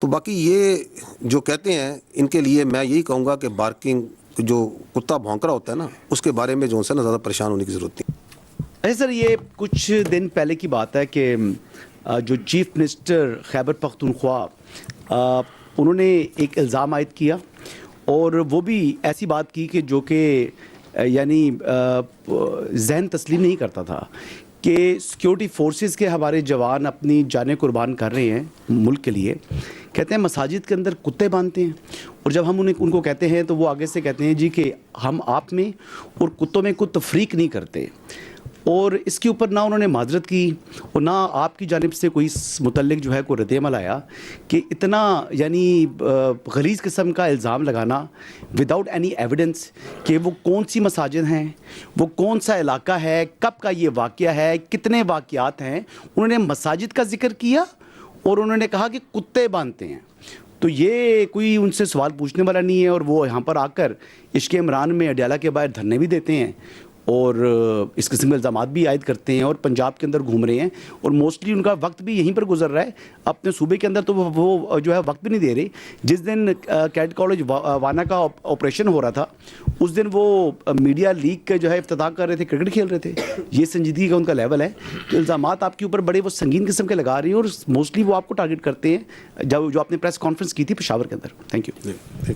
تو باقی یہ جو کہتے ہیں ان کے لیے میں یہی کہوں گا کہ بارکنگ جو کتا بھونک رہا ہوتا ہے نا اس کے بارے میں جو ہے نا زیادہ پریشان ہونے کی ضرورت نہیں. اچھا سر، یہ کچھ دن پہلے کی بات ہے کہ جو چیف منسٹر خیبر پختونخوا انہوں نے ایک الزام عائد کیا اور وہ بھی ایسی بات کی کہ جو کہ یعنی ذہن تسلیم نہیں کرتا تھا کہ سیکیورٹی فورسز کے ہمارے جوان اپنی جانیں قربان کر رہے ہیں ملک کے لیے. کہتے ہیں مساجد کے اندر کتے باندھتے ہیں اور جب ہم ان کو کہتے ہیں تو وہ آگے سے کہتے ہیں جی کہ ہم آپ میں اور کتوں میں کوئی تفریق نہیں کرتے. اور اس کے اوپر نہ انہوں نے معذرت کی اور نہ آپ کی جانب سے کوئی اس متعلق جو ہے کوئی رد عمل آیا کہ اتنا یعنی غلیظ قسم کا الزام لگانا وداؤٹ اینی ایویڈنس کہ وہ کون سی مساجد ہیں، وہ کون سا علاقہ ہے، کب کا یہ واقعہ ہے، کتنے واقعات ہیں. انہوں نے مساجد کا ذکر کیا اور انہوں نے کہا کہ کتے باندھتے ہیں. تو یہ کوئی ان سے سوال پوچھنے والا نہیں ہے اور وہ یہاں پر آ کر عشق عمران میں اڈیالہ کے باہر دھرنے بھی دیتے ہیں اور اس قسم کے الزامات بھی عائد کرتے ہیں اور پنجاب کے اندر گھوم رہے ہیں اور موسٹلی ان کا وقت بھی یہیں پر گزر رہا ہے. اپنے صوبے کے اندر تو وہ جو ہے وقت بھی نہیں دے رہے. جس دن کیڈ کالج وانا کا آپریشن ہو رہا تھا اس دن وہ میڈیا لیگ کے جو ہے افتتاح کر رہے تھے، کرکٹ کھیل رہے تھے. یہ سنجیدگی کا ان کا لیول ہے. الزامات آپ کے اوپر بڑے وہ سنگین قسم کے لگا رہی ہیں اور موسٹلی وہ آپ کو ٹارگٹ کرتے ہیں جو آپ نے پریس کانفرنس کی تھی پشاور کے اندر. Thank you.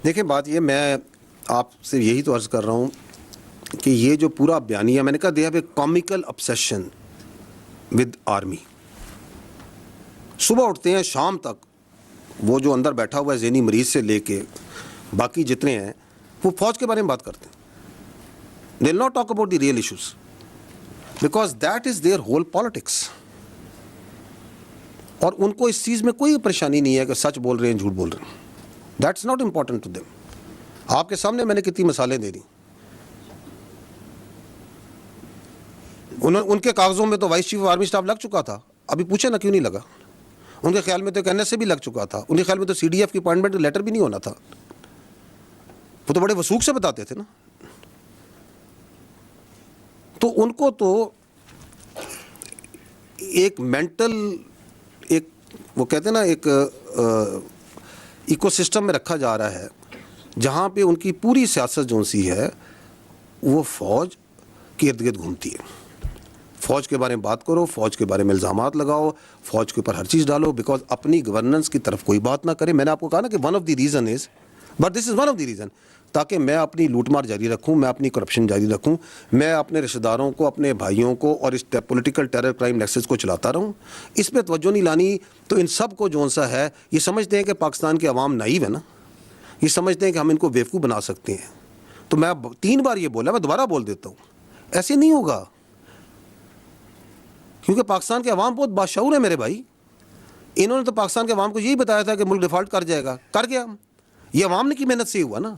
دیکھیں بات یہ میں آپ سے یہی تو عرض کر رہا ہوں کہ یہ جو پورا بیانیہ میں نے کہا they have a comical obsession with army. صبح اٹھتے ہیں شام تک وہ جو اندر بیٹھا ہوا ہے ذہنی مریض سے لے کے باقی جتنے ہیں وہ فوج کے بارے میں بات کرتے ہیں. they will not talk about the real issues because that is their whole politics. اور ان کو اس چیز میں کوئی پریشانی نہیں ہے کہ سچ بول رہے ہیں جھوٹ بول رہے ہیں. that's not important to them. آپ کے سامنے میں نے کتنی مثالیں دے دی. ان کے کاغذوں میں تو vice chief of army staff لگ چکا تھا. ابھی پوچھے نا کیوں نہیں لگا. ان کے خیال میں تو کہنے سے بھی لگ چکا تھا. ان کے خیال میں تو سی ڈی ایف کی اپوائنٹمنٹ لیٹر بھی نہیں ہونا تھا. وہ تو بڑے وثوق سے بتاتے تھے نا. تو ان کو تو ایک مینٹل ایک وہ کہتے ہیں نا ایک ایکو سسٹم میں رکھا جا رہا ہے جہاں پہ ان کی پوری سیاست جو سی ہے وہ فوج کے ارد گرد گھومتی ہے. فوج کے بارے میں بات کرو، فوج کے بارے میں الزامات لگاؤ، فوج کے اوپر ہر چیز ڈالو بیکاز اپنی گورننس کی طرف کوئی بات نہ کرے. میں نے آپ کو کہا نا کہ one of the reason is but this is one of the reason تاکہ میں اپنی لوٹ مار جاری رکھوں، میں اپنی کرپشن جاری رکھوں، میں اپنے رشتہ داروں کو، اپنے بھائیوں کو اور اس پولیٹیکل ٹیرر کرائم نیکسس کو چلاتا رہوں. اس پہ توجہ نہیں لانی تو ان سب کو جو سا ہے یہ سمجھتے ہیں کہ پاکستان کے عوام نائیو ہے نا، یہ سمجھتے ہیں کہ ہم ان کو بیوقوف بنا سکتے ہیں. تو میں 3 بار یہ بولا، میں دوبارہ بول دیتا ہوں ایسے نہیں ہوگا کیونکہ پاکستان کے عوام بہت باشعور ہے میرے بھائی. انہوں نے تو پاکستان کے عوام کو یہی بتایا تھا کہ ملک ڈیفالٹ کر جائے گا، کر گیا. یہ عوام نے کی محنت سے ہوا نا.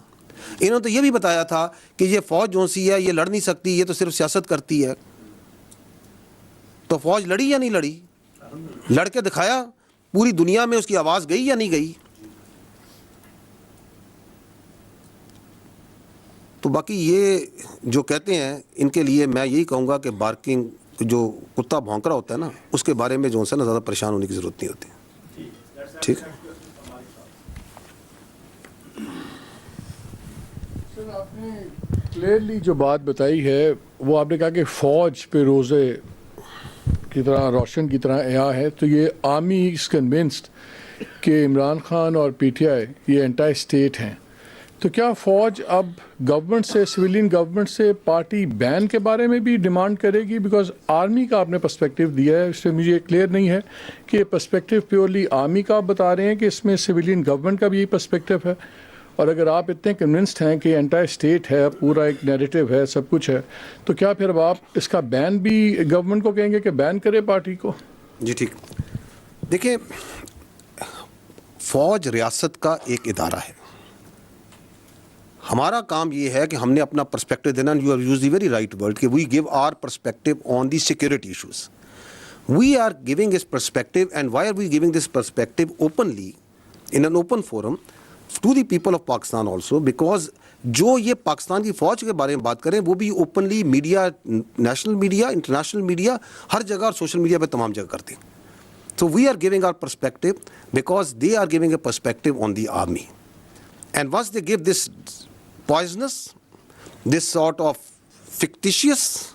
انہوں نے تو یہ بھی بتایا تھا کہ یہ فوج جو سی ہے یہ لڑ نہیں سکتی، یہ تو صرف سیاست کرتی ہے. تو فوج لڑی یا نہیں لڑی؟ لڑ کے دکھایا. پوری دنیا میں اس کی آواز گئی یا نہیں گئی؟ تو باقی یہ جو کہتے ہیں ان کے لیے میں یہی کہوں گا کہ بارکنگ جو کتا بھونک رہا ہوتا ہے نا اس کے بارے میں جو ہے نا زیادہ پریشان ہونے کی ضرورت نہیں ہوتی. ٹھیک ہے. سر آپ نے کلیئرلی جو بات بتائی ہے وہ آپ نے کہا کہ فوج پہ روزے کی طرح روشن کی طرح عیا ہے. تو یہ آرمی از کنونسڈ کہ عمران خان اور پی ٹی آئی یہ انٹائی اسٹیٹ ہیں. تو کیا فوج اب گورنمنٹ سے، سویلین گورنمنٹ سے پارٹی بین کے بارے میں بھی ڈیمانڈ کرے گی؟ بیکاز آرمی کا آپ نے پرسپیکٹیو دیا ہے، اس سے مجھے کلیئر نہیں ہے کہ یہ پرسپیکٹیو پیورلی آرمی کا آپ بتا رہے ہیں کہ اس میں سویلین گورنمنٹ کا بھی یہی پرسپیکٹیو ہے. اور اگر آپ اتنے کنونسڈ ہیں کہ انٹائر اسٹیٹ ہے، پورا ایک نیریٹو ہے، سب کچھ ہے، تو کیا پھر اب آپ اس کا بین بھی گورنمنٹ کو کہیں گے کہ بین کرے پارٹی کو؟ جی ٹھیک. دیکھیں فوج ریاست کا ایک ادارہ ہے. ہمارا کام یہ ہے کہ ہم نے اپنا پرسپیکٹو دینا. You have used the very right word کہ we give our perspective on the security issues. We are giving this perspective and why are we giving this perspective openly in an open forum to the people of Pakistan also because جو یہ پاکستان کی فوج کے بارے میں بات کریں وہ بھی openly media, national media, international media, ہر جگہ اور سوشل میڈیا پہ تمام جگہ کرتے ہیں. So we are giving our perspective because they are giving a perspective on the army. And once they give this poisonous, this sort of fictitious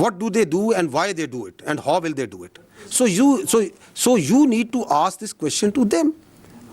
What do they do and why they do it and how will they do it? So you need to ask this question to them.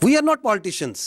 We are not politicians.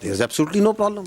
There is absolutely no problem.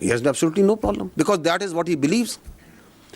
He has absolutely no problem because that is what he believes.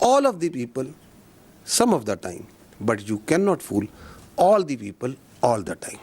all of the people some of the time, but you cannot fool all the people all the time.